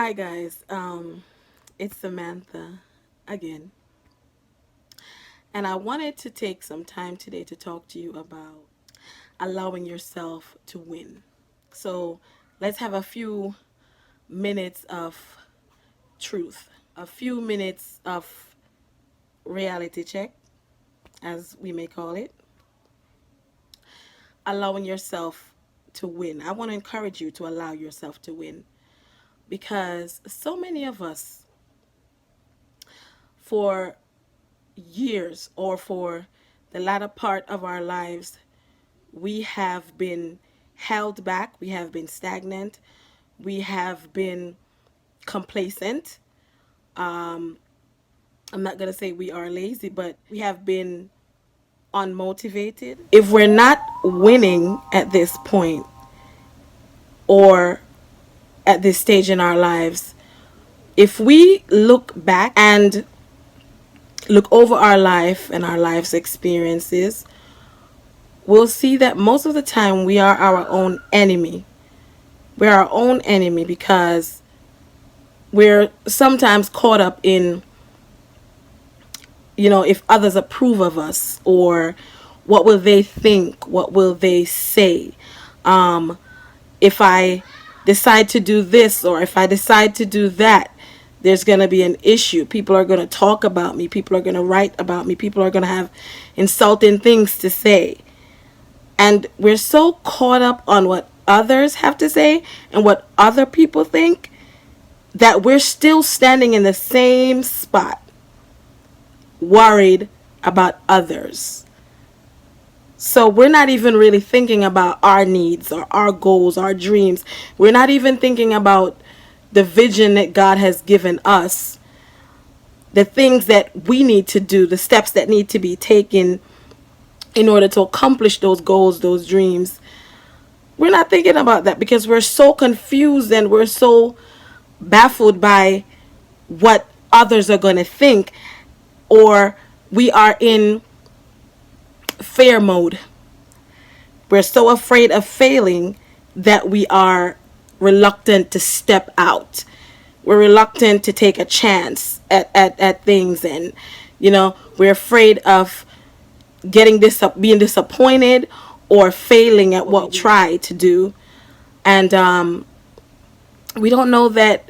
Hi guys, it's Samantha again, and I wanted to take some time today to talk to you about allowing yourself to win. So let's have a few minutes of truth, a few minutes of reality check, as we may call it, allowing yourself to win. I want to encourage you to allow yourself to win because so many of us, for years or for the latter part of our lives, we have been held back, we have been stagnant, we have been complacent. I'm not going to say we are lazy, but we have been unmotivated. If we're not winning at this point or at this stage in our lives, if we look back and look over our life and our life's experiences, we'll see that most of the time we are our own enemy. We're our own enemy because we're sometimes caught up in, if others approve of us, or what will they think? What will they say? If I decide to do this or if I decide to do that, there's going to be an issue. People are going to talk about me. People are going to write about me. People are going to have insulting things to say. And we're so caught up on what others have to say and what other people think that we're still standing in the same spot, worried about others. So we're not even really thinking about our needs or our goals, our dreams. We're not even thinking about the vision that God has given us, the things that we need to do, the steps that need to be taken in order to accomplish those goals, those dreams. We're not thinking about that because we're so confused and we're so baffled by what others are going to think, or we are in fear mode. We're so afraid of failing that we are reluctant to step out. We're reluctant to take a chance at things, and we're afraid of being disappointed or failing at what we try to do. And we don't know that,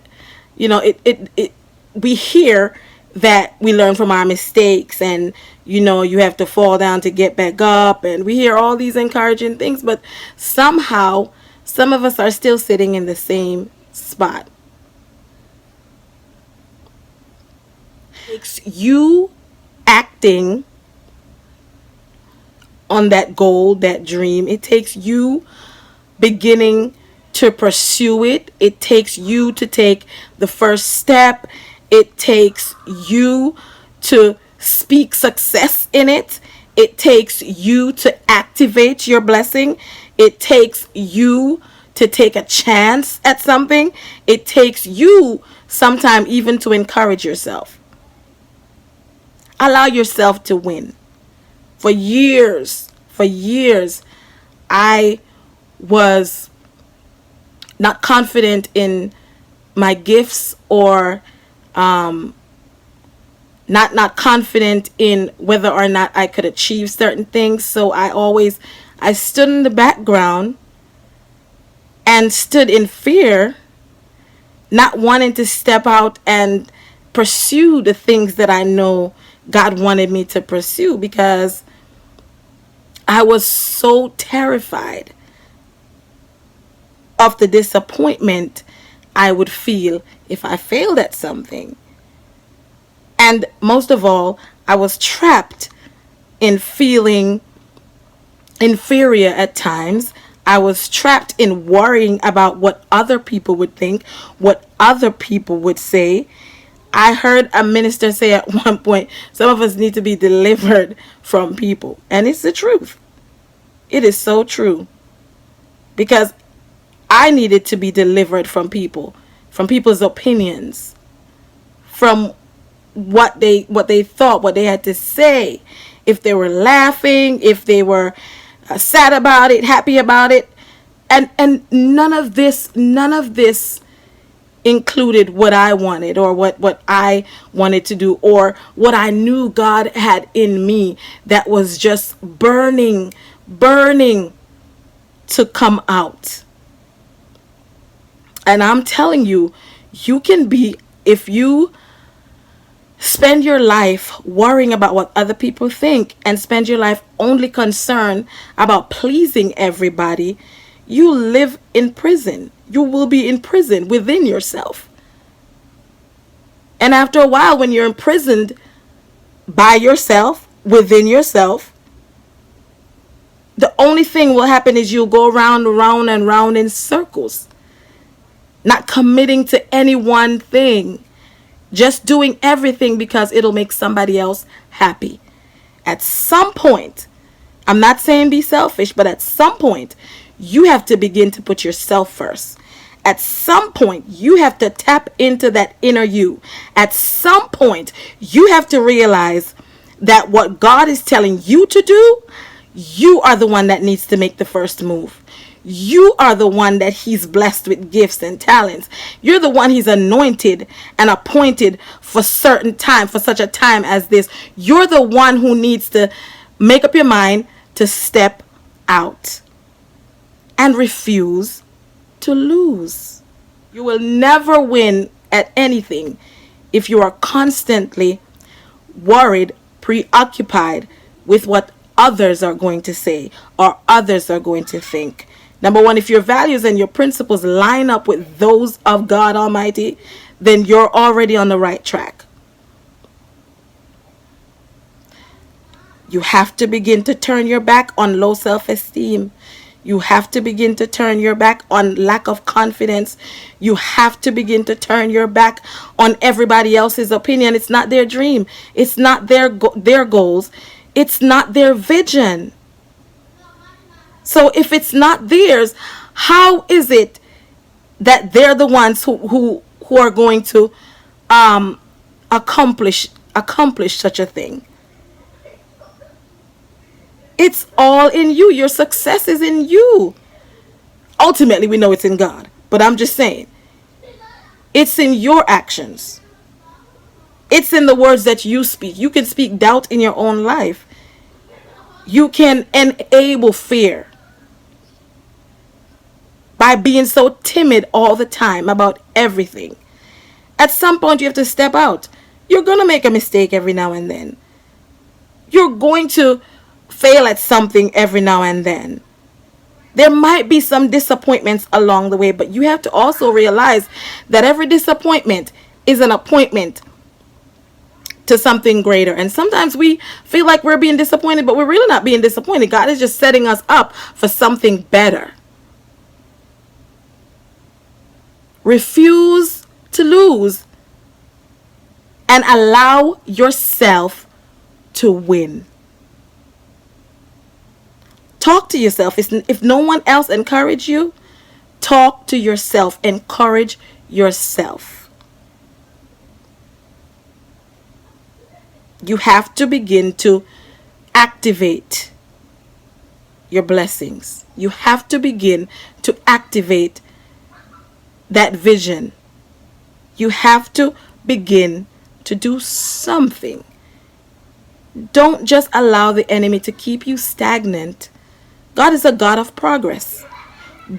we hear that we learn from our mistakes, and you have to fall down to get back up, and we hear all these encouraging things, but somehow some of us are still sitting in the same spot. It's you acting on that goal, that dream. It takes you beginning to pursue it. It takes you to take the first step. It takes you to speak success in it. It takes you to activate your blessing. It takes you to take a chance at something. It takes you sometime even to encourage yourself. Allow yourself to win. For years, I was not confident in my gifts, or not confident in whether or not I could achieve certain things. So I stood in the background and stood in fear, not wanting to step out and pursue the things that I know God wanted me to pursue, because I was so terrified of the disappointment I would feel if I failed at something. And most of all, I was trapped in feeling inferior at times. I was trapped in worrying about what other people would think, what other people would say. I heard a minister say at one point, some of us need to be delivered from people. And it's the truth. It is so true. Because I needed to be delivered from people, from people's opinions, from what they thought, what they had to say. If they were laughing, if they were sad about it, happy about it. And none of this included what I wanted, or what I wanted to do, or what I knew God had in me that was just burning to come out. And I'm telling you, you can be, if you spend your life worrying about what other people think and spend your life only concerned about pleasing everybody, you live in prison. You will be in prison within yourself. And after a while, when you're imprisoned by yourself, within yourself, the only thing will happen is you'll go round and round in circles, not committing to any one thing, just doing everything because it'll make somebody else happy. At some point, I'm not saying be selfish, but at some point, you have to begin to put yourself first. At some point, you have to tap into that inner you. At some point, you have to realize that what God is telling you to do, you are the one that needs to make the first move. You are the one that He's blessed with gifts and talents. You're the one He's anointed and appointed for certain time, for such a time as this. You're the one who needs to make up your mind to step out and refuse to lose. You will never win at anything if you are constantly worried, preoccupied with what others are going to say or others are going to think. Number one, if your values and your principles line up with those of God Almighty, then you're already on the right track. You have to begin to turn your back on low self-esteem. You have to begin to turn your back on lack of confidence. You have to begin to turn your back on everybody else's opinion. It's not their dream. It's not their goals. It's not their vision. So if it's not theirs, how is it that they're the ones who are going to accomplish such a thing? It's all in you. Your success is in you. Ultimately, we know it's in God. But I'm just saying, it's in your actions. It's in the words that you speak. You can speak doubt in your own life. You can enable fear by being so timid all the time about everything. At some point, you have to step out. You're going to make a mistake every now and then. You're going to fail at something every now and then. There might be some disappointments along the way, but you have to also realize that every disappointment is an appointment to something greater. And sometimes we feel like we're being disappointed, but we're really not being disappointed. God is just setting us up for something better. Refuse to lose and allow yourself to win. Talk to yourself. If no one else encourage you, talk to yourself. Encourage yourself. You have to begin to activate your blessings. You have to begin to activate that vision. You have to begin to do something. Don't just allow the enemy to keep you stagnant. God is a God of progress.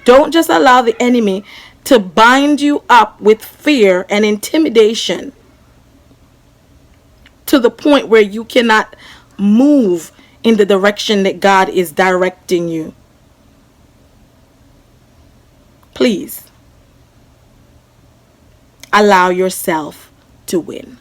Don't just allow the enemy to bind you up with fear and intimidation to the point where you cannot move in the direction that God is directing you. Please allow yourself to win.